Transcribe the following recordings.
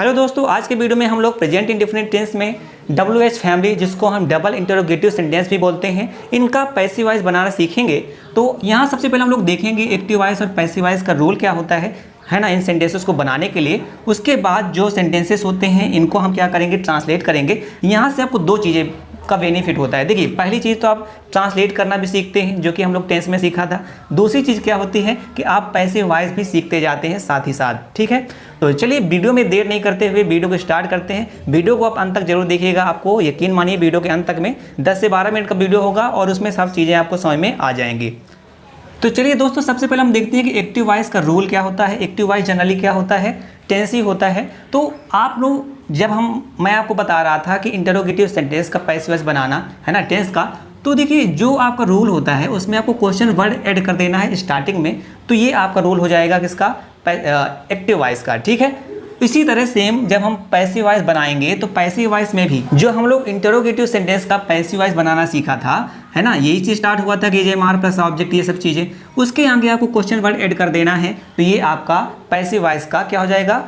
Hello दोस्तों, आज के वीडियो में हम लोग प्रेजेंट इंडेफिनिट टेंस में WH फैमिली, जिसको हम डबल इंटरोगेटिव सेंटेंस भी बोलते हैं, इनका पैसिव वॉइस बनाना सीखेंगे। तो यहाँ सबसे पहले हम लोग देखेंगे एक्टिव वॉइस और पैसिव वॉइस का रोल क्या होता है ना, इन सेंटेंसेस को बनाने के लिए। उसके बाद जो सेंटेंसेस होते हैं इनको हम क्या करेंगे, ट्रांसलेट करेंगे। यहाँ से आपको दो चीज़ें का बेनिफिट होता है। देखिए, पहली चीज़ तो आप ट्रांसलेट करना भी सीखते हैं, जो कि हम लोग टेंस में सीखा था। दूसरी चीज़ क्या होती है कि आप पैसिव वॉइस भी सीखते जाते हैं साथ ही साथ। ठीक है, तो चलिए वीडियो में देर नहीं करते हुए वीडियो को स्टार्ट करते हैं। वीडियो को आप अंत तक जरूर देखिएगा। आपको यकीन मानिए वीडियो के अंत तक में 10 से 12 मिनट का वीडियो होगा और उसमें सब चीज़ें आपको समझ में आ जाएंगी। तो चलिए दोस्तों, सबसे पहले हम देखते हैं कि एक्टिव वॉइस का रोल क्या होता है। एक्टिव वॉइस जनरली क्या होता है, टेंसिव होता है। तो आप लोग मैं आपको बता रहा था कि इंटरोगेटिव सेंटेंस का पैसिव वॉइस बनाना है ना टेंस का, तो देखिए जो आपका रूल होता है उसमें आपको क्वेश्चन वर्ड ऐड कर देना है स्टार्टिंग में। तो ये आपका रोल हो जाएगा किसका, एक्टिव वॉइस का। ठीक है, इसी तरह सेम जब हम पैसिव वॉइस बनाएंगे तो पैसिव वॉइस में भी जो हम लोग इंटरोगेटिव सेंटेंस का पैसिव वॉइस बनाना सीखा था, है ना, यही चीज स्टार्ट हुआ था कि जेएमआर प्लस ऑब्जेक्ट, ये सब चीजें, उसके आगे आपको क्वेश्चन वर्ड ऐड कर देना है। तो ये आपका पैसिव वॉइस का क्या हो जाएगा,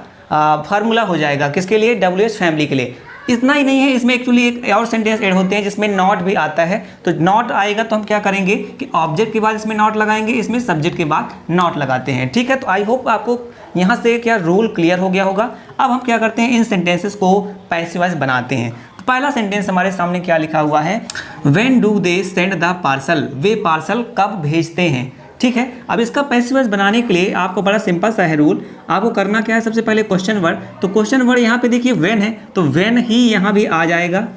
फार्मूला हो जाएगा। किसके लिए, WH फैमिली के लिए। इतना ही नहीं है, इसमें एक्चुअली एक और सेंटेंस ऐड होते हैं जिसमें नॉट भी आता है। तो नॉट आएगा तो हम क्या करेंगे कि ऑब्जेक्ट के बाद इसमें नॉट लगाएंगे, इसमें सब्जेक्ट के बाद नॉट लगाते हैं। ठीक है, तो आई होप आपको यहाँ से क्या रूल क्लियर हो गया होगा। अब हम क्या करते हैं, इन सेंटेंसेस को पैसिव वॉइस बनाते हैं। तो पहला सेंटेंस हमारे सामने क्या लिखा हुआ है, when do they send the parcel, way parcel कब भेजते हैं। ठीक है, अब इसका पैसिव वॉइस बनाने के लिए आपको बड़ा सिंपल सा है रूल। आपको करना क्या है, सबसे पहले क्वेश्चन वर्ड। तो क्वेश्चन वर्ड यहाँ पे देखिए व्हेन है, तो व्हेन ही यहाँ भी आ जाएगा।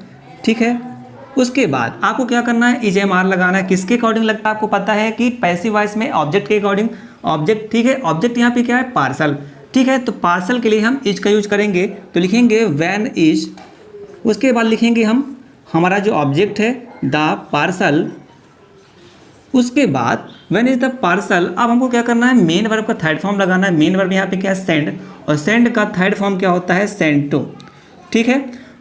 ठीक है, उसके बाद आपको क्या करना है, इजेएमआर लगाना है। किसके अकॉर्डिंग लगता है, आपको पता है कि पैसिव वॉइस में ऑब्जेक्ट के अकॉर्डिंग ऑब्जेक्ट। ठीक है, ऑब्जेक्ट यहाँ पे क्या है, पार्सल। ठीक है, तो पार्सल के लिए हम इज का यूज करेंगे, तो लिखेंगे व्हेन इज। उसके बाद लिखेंगे हम हमारा जो ऑब्जेक्ट है द पार्सल। उसके बाद व्हेन इज द पार्सल। अब हमको क्या करना है, मेन वर्ब का थर्ड फॉर्म लगाना है। मेन वर्ब यहाँ पे क्या है, सेंड, और सेंड का थर्ड फॉर्म क्या होता है, सेंड टू। ठीक है,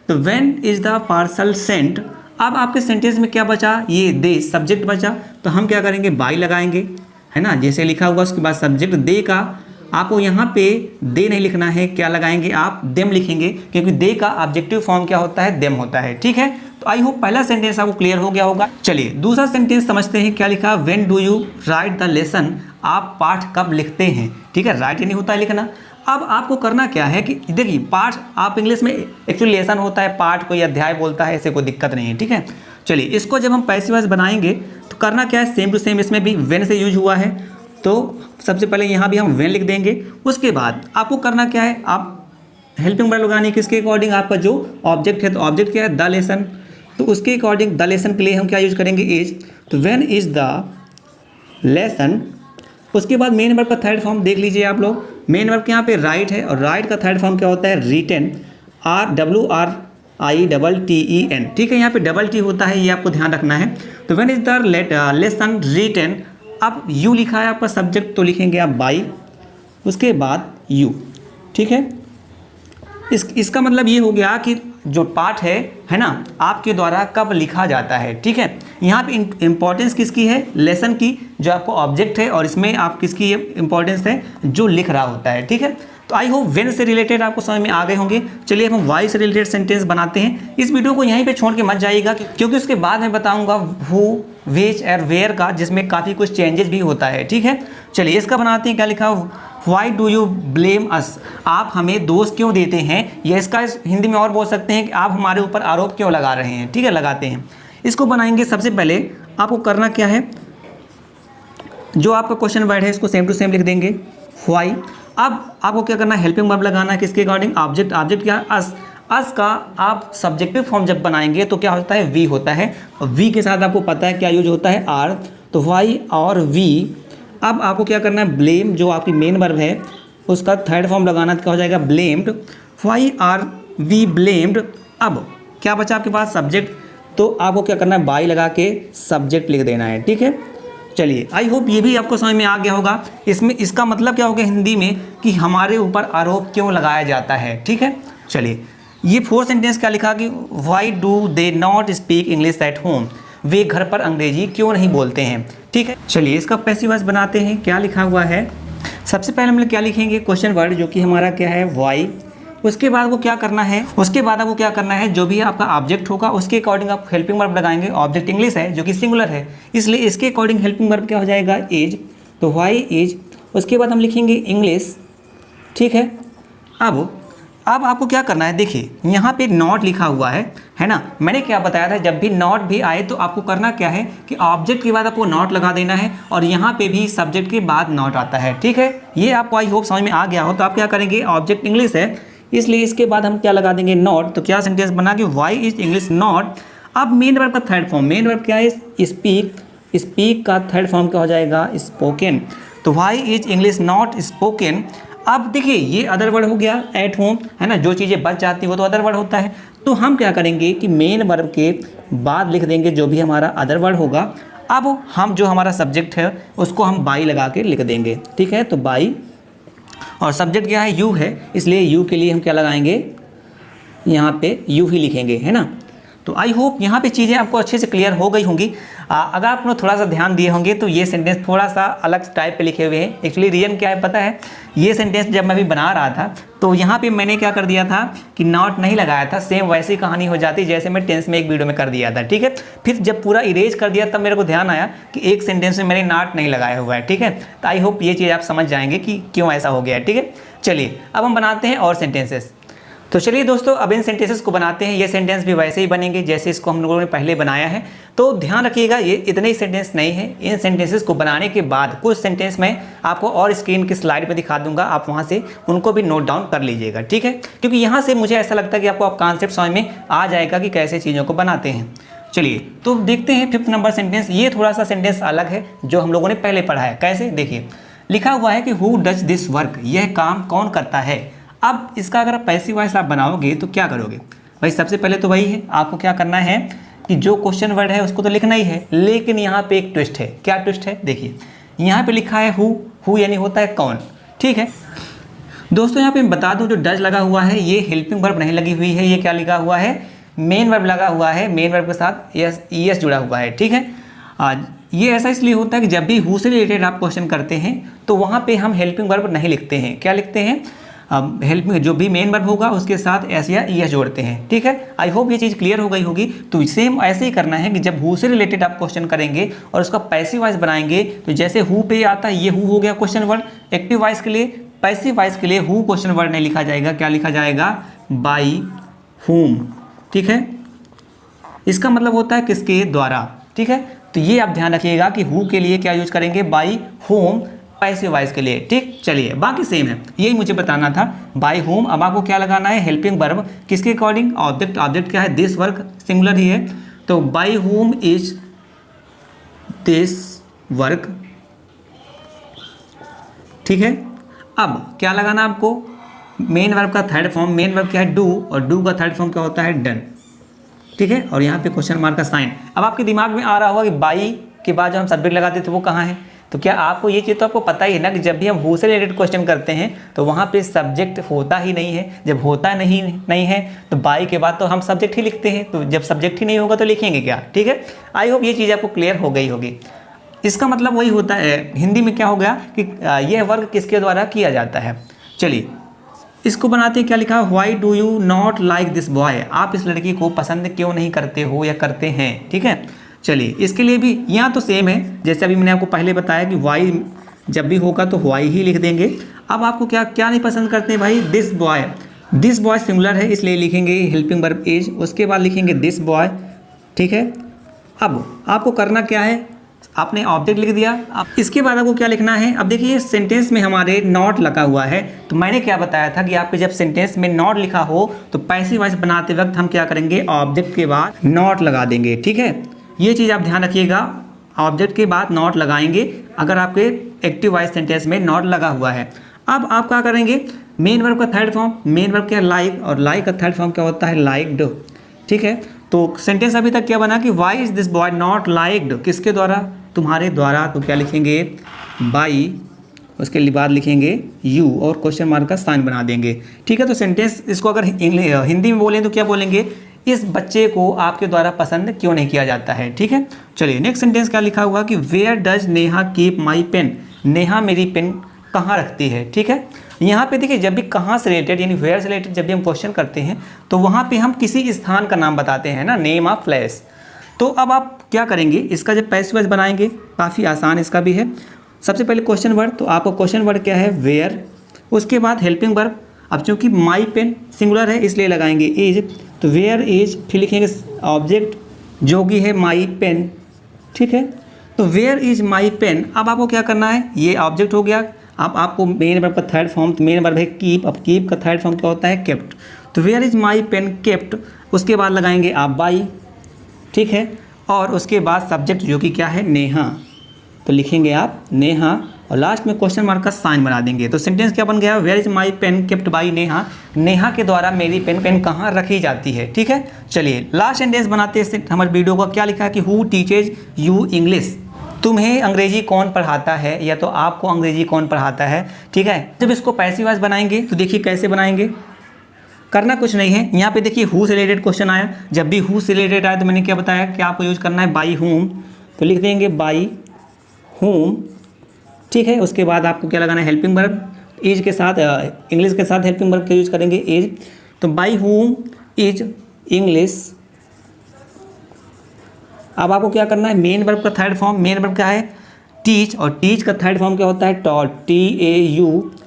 तो when is the parcel sent. अब आपके सेंटेंस में क्या बचा, ये दे सब्जेक्ट बचा, तो हम क्या करेंगे, बाई लगाएंगे, है ना, जैसे लिखा हुआ। उसके बाद सब्जेक्ट दे का आपको यहाँ पे दे नहीं लिखना है, क्या लगाएंगे आप, देम लिखेंगे, क्योंकि दे का ऑब्जेक्टिव फॉर्म क्या होता है, देम होता है। ठीक है, तो आई होप पहला सेंटेंस आपको क्लियर हो गया होगा। चलिए दूसरा सेंटेंस समझते हैं, क्या लिखा, when do you right the lesson, आप पाठ कब लिखते हैं। ठीक है, राइट नहीं होता है लिखना। अब आपको करना क्या है कि देखिए, पाठ आप इंग्लिश में एक्चुअली लेसन होता है, पाठ कोई अध्याय बोलता है, ऐसे कोई दिक्कत नहीं है। ठीक है, चलिए इसको जब हम पैसिव वॉइस बनाएंगे तो करना क्या है, सेम टू सेम इसमें भी व्हेन से यूज हुआ है, तो सबसे पहले यहाँ भी हम व्हेन लिख देंगे। उसके बाद आपको करना क्या है, आप हेल्पिंग वर्ब लगानी है। किसके अकॉर्डिंग, आपका जो ऑब्जेक्ट है, तो ऑब्जेक्ट क्या है, द लेसन, तो उसके अकॉर्डिंग द लेसन के लिए हम क्या यूज करेंगे, इज। तो व्हेन इज द लेसन। उसके बाद मेन वर्ब का थर्ड फॉर्म देख लीजिए आप लोग। मेन वर्ब के यहाँ पे राइट है, और राइट का थर्ड फॉर्म क्या होता है, रिटेन, RWRITTEN। ठीक है, यहाँ पे डबल टी होता है, ये आपको ध्यान रखना है। तो when is the lesson written. अब यू लिखा है आपका सब्जेक्ट, तो लिखेंगे आप बाई, उसके बाद यू। ठीक है, इसका मतलब ये हो गया कि जो पाठ है ना, आपके द्वारा कब लिखा जाता है। ठीक है, यहाँ पे इंपॉर्टेंस किसकी है, लेसन की, जो आपको ऑब्जेक्ट है, और इसमें आप किसकी इंपॉर्टेंस है, जो लिख रहा होता है। ठीक है, तो आई होप व्हेन से रिलेटेड आपको समझ में आ गए होंगे। चलिए हम वाई से रिलेटेड सेंटेंस बनाते हैं। इस वीडियो को यहीं पे छोड़ के मत जाइएगा, क्योंकि उसके बाद मैं बताऊंगा हु, व्हिच और वेयर का, जिसमें काफ़ी कुछ चेंजेस भी होता है। ठीक है, चलिए इसका बनाते हैं। क्या लिखा, व्हाई डू यू ब्लेम अस, आप हमें दोष क्यों देते हैं। या इसका हिंदी में और बोल सकते हैं कि आप हमारे ऊपर आरोप क्यों लगा रहे हैं। ठीक है, लगाते हैं। इसको बनाएंगे, सबसे पहले आपको करना क्या है, जो आपका क्वेश्चन वर्ड है इसको सेम टू सेम लिख देंगे, व्हाई। अब आपको क्या करना है, हेल्पिंग वर्ब लगाना है। किसके अकॉर्डिंग, ऑब्जेक्ट। ऑब्जेक्ट क्या, अस। अस का आप सब्जेक्टिव फॉर्म जब बनाएंगे तो क्या होता है, वी होता है, और वी के साथ आपको पता है क्या यूज होता है, आर। तो व्हाई और वी। अब आपको क्या करना है, ब्लेम, जो आपकी मेन वर्ब है उसका थर्ड फॉर्म लगाना, क्या हो जाएगा, blamed. Why are we blamed. अब क्या बचा आपके पास, सब्जेक्ट, तो आपको क्या करना है, बाई लगा के सब्जेक्ट लिख देना है। ठीक है, चलिए आई होप ये भी आपको समझ में आ गया होगा। इसमें इसका मतलब क्या होगा हिंदी में, कि हमारे ऊपर आरोप क्यों लगाया जाता है। ठीक है, चलिए ये फोर्थ सेंटेंस क्या लिखा कि why do they not speak English at home, वे घर पर अंग्रेजी क्यों नहीं बोलते हैं। ठीक है, चलिए इसका पैसिव वॉइस बनाते हैं। क्या लिखा हुआ है, सबसे पहले हम लोग क्या लिखेंगे, क्वेश्चन वर्ड, जो कि हमारा क्या है, व्हाई। उसके बाद वो क्या करना है, उसके बाद आपको क्या करना है, जो भी आपका ऑब्जेक्ट होगा उसके अकॉर्डिंग आप हेल्पिंग वर्ब लगाएंगे। ऑब्जेक्ट इंग्लिश है जो कि सिंगुलर है, इसलिए इसके अकॉर्डिंग हेल्पिंग वर्ब क्या हो जाएगा, इज। तो वाई इज, उसके बाद हम लिखेंगे इंग्लिश, ठीक है। अब आपको क्या करना है, देखिए यहाँ पे नॉट लिखा हुआ है ना। मैंने क्या बताया था, जब भी नॉट भी आए तो आपको करना क्या है कि ऑब्जेक्ट के बाद आपको नॉट लगा देना है, और यहाँ पे भी सब्जेक्ट के बाद नॉट आता है, ठीक है। ये आपको आई होप समझ में आ गया हो। तो आप क्या करेंगे, ऑब्जेक्ट इंग्लिश है इसलिए इसके बाद हम क्या लगा देंगे, नॉट। तो क्या सेंटेंस बना कि वाई इज इंग्लिश नॉट। अब मेन वर्ब का थर्ड फॉर्म, मेन वर्ब क्या है, स्पीक। स्पीक का थर्ड फॉर्म क्या हो जाएगा, स्पोकन। तो why is English not spoken. अब देखिए ये अदर वर्ड हो गया, एट होम, है ना। जो चीज़ें बच जाती हैं वो तो अदर वर्ड होता है। तो हम क्या करेंगे कि मेन वर्ब के बाद लिख देंगे जो भी हमारा अदर वर्ड होगा। अब हम जो हमारा सब्जेक्ट है उसको हम बाई लगा के लिख देंगे, ठीक है। तो बाई, और सब्जेक्ट क्या है, यू है, इसलिए यू के लिए हम क्या लगाएंगे, यहाँ पे यू ही लिखेंगे, है ना। तो आई होप यहाँ पे चीज़ें आपको अच्छे से क्लियर हो गई होंगी। अगर आप लोग थोड़ा सा ध्यान दिए होंगे तो ये सेंटेंस थोड़ा सा अलग टाइप पे लिखे हुए हैं। एक्चुअली रीज़न क्या है पता है, ये सेंटेंस जब मैं भी बना रहा था तो यहाँ पे मैंने क्या कर दिया था कि नॉट नहीं लगाया था, सेम वैसी कहानी हो जाती जैसे मैं टेंस में एक वीडियो में कर दिया था, ठीक है। फिर जब पूरा इरेज कर दिया तब मेरे को ध्यान आया कि एक सेंटेंस में मैंने नॉट नहीं लगाया हुआ है, ठीक है। तो आई होप ये चीज़ आप समझ जाएंगे कि क्यों ऐसा हो गया है, ठीक है। चलिए अब हम बनाते हैं और सेंटेंसेस। तो चलिए दोस्तों अब इन सेंटेंसेस को बनाते हैं। ये सेंटेंस भी वैसे ही बनेंगे जैसे इसको हम लोगों ने पहले बनाया है। तो ध्यान रखिएगा ये इतने ही सेंटेंस नहीं है। इन सेंटेंसेस को बनाने के बाद कुछ सेंटेंस मैं आपको और स्क्रीन की स्लाइड पे दिखा दूंगा, आप वहाँ से उनको भी नोट डाउन कर लीजिएगा, ठीक है। क्योंकि यहाँ से मुझे ऐसा लगता है कि आपको कॉन्सेप्ट समझ में आ जाएगा कि कैसे चीज़ों को बनाते हैं। चलिए तो देखते हैं 5th नंबर सेंटेंस। ये थोड़ा सा सेंटेंस अलग है जो हम लोगों ने पहले पढ़ा है। कैसे, देखिए लिखा हुआ है कि हु डज दिस वर्क, यह काम कौन करता है। अब इसका अगर पैसिव वॉइस आप बनाओगे तो क्या करोगे भाई, सबसे पहले तो वही है, आपको क्या करना है कि जो क्वेश्चन वर्ड है उसको तो लिखना ही है, लेकिन यहाँ पे एक ट्विस्ट है। क्या ट्विस्ट है, देखिए यहाँ पे लिखा है हु यानी होता है कौन, ठीक है। दोस्तों यहाँ पे मैं बता दूं जो डज लगा हुआ है ये हेल्पिंग वर्ब नहीं लगी हुई है, ये क्या लिखा हुआ है, मेन वर्ब लगा हुआ है। मेन वर्ब के साथ एस जुड़ा हुआ है, ठीक है। ये ऐसा इसलिए होता है कि जब भी हु से रिलेटेड आप क्वेश्चन करते हैं तो वहाँ पे हम हेल्पिंग वर्ब नहीं लिखते हैं। क्या लिखते हैं, हेल्पिंग जो भी मेन वर्ब होगा उसके साथ एस या ई एस जोड़ते हैं, ठीक है। आई होप ये चीज़ क्लियर हो गई होगी। तो सेम ऐसे ही करना है कि जब हु से रिलेटेड आप क्वेश्चन करेंगे और उसका पैसिव वॉइस बनाएंगे तो जैसे हु पे आता है, ये हु हो गया क्वेश्चन वर्ड। एक्टिव वॉइस के लिए, पैसिव वॉइस के लिए हु क्वेश्चन वर्ड नहीं लिखा जाएगा, क्या लिखा जाएगा, बाई हुम, ठीक है। इसका मतलब होता है किसके द्वारा, ठीक है। तो ये आप ध्यान रखिएगा कि हु के लिए क्या यूज करेंगे, बाई होम, पैसिव वॉइस के लिए, ठीक। चलिए बाकी सेम है, यही मुझे बताना था, बाई होम। अब आपको क्या लगाना है, हेल्पिंग वर्ब किसके अकॉर्डिंग, ऑब्जेक्ट। ऑब्जेक्ट क्या है, दिस वर्क, सिंगुलर ही है। तो by home is this work, ठीक है। अब क्या लगाना आपको, मेन वर्ब का थर्ड फॉर्म, मेन वर्ब क्या है, डू, और डू का थर्ड फॉर्म क्या होता है, डन, ठीक है। और यहाँ पे क्वेश्चन मार्क का साइन। अब आपके दिमाग में आ रहा होगा कि बाई के बाद जो हम सब्जेक्ट लगाते थे वो कहाँ है। तो क्या आपको ये चीज़ तो आपको पता ही है ना कि जब भी हम हु से रिलेटेड क्वेश्चन करते हैं तो वहाँ पे सब्जेक्ट होता ही नहीं है। जब होता नहीं है तो बाई के बाद तो हम सब्जेक्ट ही लिखते हैं। तो जब सब्जेक्ट ही नहीं होगा तो लिखेंगे क्या, ठीक है। आई होप ये चीज़ आपको क्लियर हो गई होगी। इसका मतलब वही होता है, हिंदी में क्या हो गया कि यह वर्क किसके द्वारा किया जाता है। चलिए इसको बनाते हैं, क्या लिखा, why do you not like this boy, आप इस लड़की को पसंद क्यों नहीं करते हो या करते हैं, ठीक है। चलिए इसके लिए भी यहाँ तो सेम है, जैसे अभी मैंने आपको पहले बताया कि वाई जब भी होगा तो वाई ही लिख देंगे। अब आपको क्या क्या नहीं पसंद करते हैं भाई, दिस बॉय सिंगुलर है इसलिए लिखेंगे हेल्पिंग वर्ब इज, उसके बाद लिखेंगे दिस बॉय, ठीक है। अब आपको करना क्या है, आपने ऑब्जेक्ट लिख दिया। अब इसके बाद आपको क्या लिखना है, अब देखिए सेंटेंस में हमारे नॉट लगा हुआ है। तो मैंने क्या बताया था कि आपके जब सेंटेंस में नॉट लिखा हो तो पैसिव वॉइस बनाते वक्त हम क्या करेंगे, ऑब्जेक्ट के बाद नॉट लगा देंगे, ठीक है। ये चीज़ आप ध्यान रखिएगा, ऑब्जेक्ट के बाद नॉट लगाएंगे अगर आपके एक्टिव वॉइस सेंटेंस में नॉट लगा हुआ है। अब आप क्या करेंगे, मेन वर्ब का थर्ड फॉर्म, मेन वर्ब क्या है, लाइक, और लाइक का थर्ड फॉर्म क्या होता है, लाइक्ड, ठीक है। तो सेंटेंस अभी तक क्या बना कि why is this boy not liked, किसके द्वारा, तुम्हारे द्वारा। तो क्या लिखेंगे, बाई, उसके बाद लिखेंगे यू और क्वेश्चन मार्क का साइन बना देंगे, ठीक है। तो सेंटेंस इसको अगर हिंदी में बोलें तो क्या बोलेंगे, इस बच्चे को आपके द्वारा पसंद क्यों नहीं किया जाता है, ठीक है। चलिए नेक्स्ट सेंटेंस क्या लिखा हुआ कि where does Neha keep my pen, Neha मेरी पेन कहाँ रखती है। ठीक है, यहाँ पे देखिए जब भी कहाँ से रिलेटेड यानी वेयर से रिलेटेड जब भी हम क्वेश्चन करते हैं तो वहाँ पे हम किसी स्थान का नाम बताते हैं ना, नेम ऑफ प्लेस। तो अब आप क्या करेंगे, इसका जब पैसिव वॉइस बनाएंगे काफ़ी आसान इसका भी है। सबसे पहले क्वेश्चन वर्ड, तो आपका क्वेश्चन वर्ड क्या है, वेयर। उसके बाद हेल्पिंग वर्ब, अब चूँकि माई पेन सिंगुलर है इसलिए लगाएंगे इज, तो वेयर इज, फिर लिखेंगे ऑब्जेक्ट जो कि है माई पेन। ठीक है, तो वेयर इज माई पेन। अब आपको क्या करना है, ये ऑब्जेक्ट हो गया। अब आपको मेन वर्ब का थर्ड फॉर्म, तो मेन वर्ब है कीप, अब कीप का थर्ड फॉर्म क्या होता है, केप्ट। तो where is my pen kept, उसके बाद लगाएंगे आप बाई। ठीक है, और उसके बाद सब्जेक्ट जो कि क्या है, नेहा, तो लिखेंगे आप नेहा, और लास्ट में क्वेश्चन मार्क का साइन बना देंगे। तो सेंटेंस क्या बन गया, where is my pen kept by Neha, Neha के द्वारा मेरी पेन कहाँ रखी जाती है। ठीक है, चलिए लास्ट सेंटेंस बनाते हैं हमारे वीडियो का। क्या लिखा है कि हु टीचेज यू इंग्लिश, तुम्हें अंग्रेजी कौन पढ़ाता है, या तो आपको अंग्रेजी कौन पढ़ाता है। ठीक है, जब इसको पैसिव वॉइस बनाएंगे तो देखिए कैसे बनाएंगे, करना कुछ नहीं है। यहाँ पे देखिए हु से रिलेटेड क्वेश्चन आया, जब भी हु से रिलेटेड आया तो मैंने क्या बताया कि आपको यूज करना है बाई हुम, तो लिख देंगे बाई हुम। ठीक है, उसके बाद आपको क्या लगाना है, हेल्पिंग वर्ब, इज के साथ इंग्लिश के साथ हेल्पिंग वर्ब का यूज करेंगे इज, तो बाई हुम इज इंग्लिश। अब आपको क्या करना है, मेन वर्ब का थर्ड फॉर्म, मेन वर्ब क्या है, टीच, और टीच का थर्ड फॉर्म क्या होता है, टॉट, TAUGHT।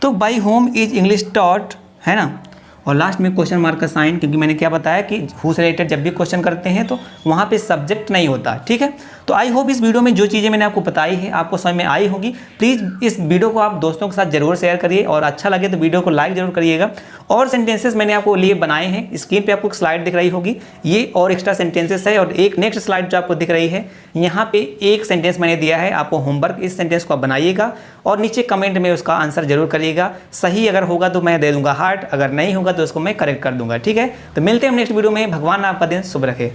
तो by home is English taught, है ना, और लास्ट में क्वेश्चन मार्क का साइन, क्योंकि मैंने क्या बताया कि हु से रिलेटेड जब भी क्वेश्चन करते हैं तो वहाँ पे सब्जेक्ट नहीं होता। ठीक है, तो आई होप इस वीडियो में जो चीज़ें मैंने आपको बताई है आपको समझ में आई होगी। प्लीज़ इस वीडियो को आप दोस्तों के साथ जरूर शेयर करिए, और अच्छा लगे तो वीडियो को लाइक जरूर करिएगा। और सेंटेंसेस मैंने आपको लिए बनाए हैं, स्क्रीन पे आपको एक स्लाइड दिख रही होगी, ये और एक्स्ट्रा सेंटेंसेस है, और एक नेक्स्ट स्लाइड जो आपको दिख रही है यहाँ पे एक सेंटेंस मैंने दिया है आपको होमवर्क, इस सेंटेंस को आप बनाइएगा और नीचे कमेंट में उसका आंसर जरूर करिएगा। सही अगर होगा तो मैं दे दूंगा हार्ट, अगर नहीं होगा तो उसको मैं करेक्ट कर दूंगा। ठीक है, तो मिलते हैं हम नेक्स्ट वीडियो में। भगवान आपका दिन शुभ रखे।